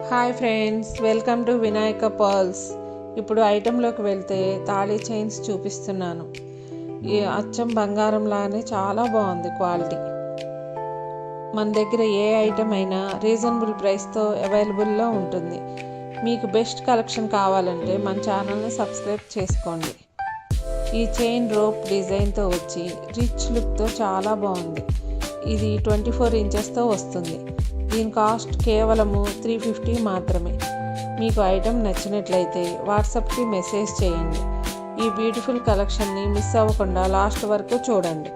Hi friends, welcome to Vinayaka pearls. ఇప్పుడు ఐటెంలోకి వెళ్తే thali chains చూపిస్తున్నాను. ఈ అచ్చం బంగారంలానే చాలా బాగుంది క్వాలిటీ. మన దగ్గర ఏ ఐటెం అయినా రీజనబుల్ ప్రైస్తో అవైలబుల్లో ఉంటుంది. మీకు బెస్ట్ కలెక్షన్ కావాలంటే మన ఛానల్ని సబ్స్క్రైబ్ చేసుకోండి. ఈ చైన్ రోప్ డిజైన్తో వచ్చి రిచ్ లుక్తో చాలా బాగుంది. ఇది 24 ఇంచెస్తో వస్తుంది. దీని కాస్ట్ కేవలము 350 మాత్రమే. మీకు ఐటెం నచ్చినట్లయితే వాట్సాప్కి మెసేజ్ చేయండి. ఈ బ్యూటిఫుల్ కలెక్షన్ని మిస్ అవ్వకుండా లాస్ట్ వరకు చూడండి.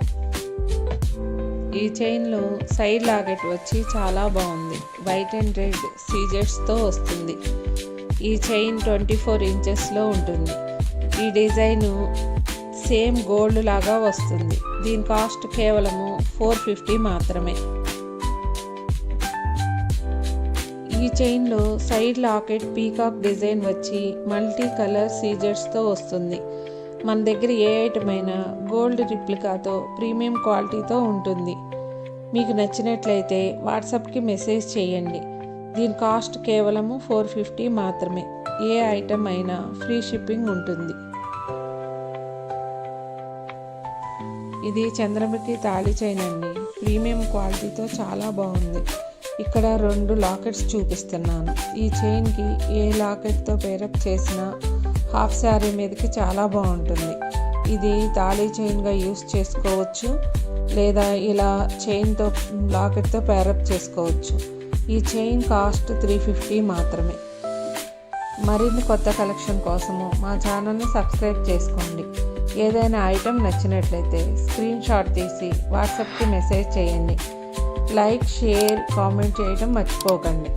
ఈ చైన్లో సైడ్ లాకెట్ వచ్చి చాలా బాగుంది. వైట్ అండ్ రెడ్ సీజెట్స్తో వస్తుంది. ఈ చైన్ 24 ఇంచెస్లో ఉంటుంది. ఈ డిజైను సేమ్ గోల్డ్ లాగా వస్తుంది. దీని కాస్ట్ కేవలము 450 మాత్రమే. ఈ చైన్లో సైడ్ లాకెట్ పీకాక్ డిజైన్ వచ్చి మల్టీ కలర్ సీజెట్స్తో వస్తుంది. మన దగ్గర ఏ ఐటమ్ అయినా గోల్డ్ రిప్లికాతో ప్రీమియం క్వాలిటీతో ఉంటుంది. మీకు నచ్చినట్లయితే వాట్సాప్కి మెసేజ్ చేయండి. దీని కాస్ట్ కేవలము 450 మాత్రమే. ఏ ఐటమ్ అయినా ఫ్రీ షిప్పింగ్ ఉంటుంది. ఇది చంద్రముఖి తాళి చైన్ అండి. ప్రీమియం క్వాలిటీతో చాలా బాగుంది. ఇక్కడ 2 లాకెట్స్ చూపిస్తున్నాను. ఈ చైన్కి ఏ లాకెట్తో పేరప్ చేసినా హాఫ్ శారీ మీదకి చాలా బాగుంటుంది. ఇది తాళీ చైన్గా యూస్ చేసుకోవచ్చు, లేదా ఇలా చైన్తో లాకెట్తో పేరప్ చేసుకోవచ్చు. ఈ చైన్ కాస్ట్ 350 మాత్రమే. మరిన్ని కొత్త కలెక్షన్ కోసము మా ఛానల్ని సబ్స్క్రైబ్ చేసుకోండి. ఏదైనా ఐటెం నచ్చినట్లయితే స్క్రీన్ షాట్ తీసి వాట్సాప్కి మెసేజ్ చేయండి. లైక్, షేర్, కామెంట్ చేయడం మర్చిపోకండి.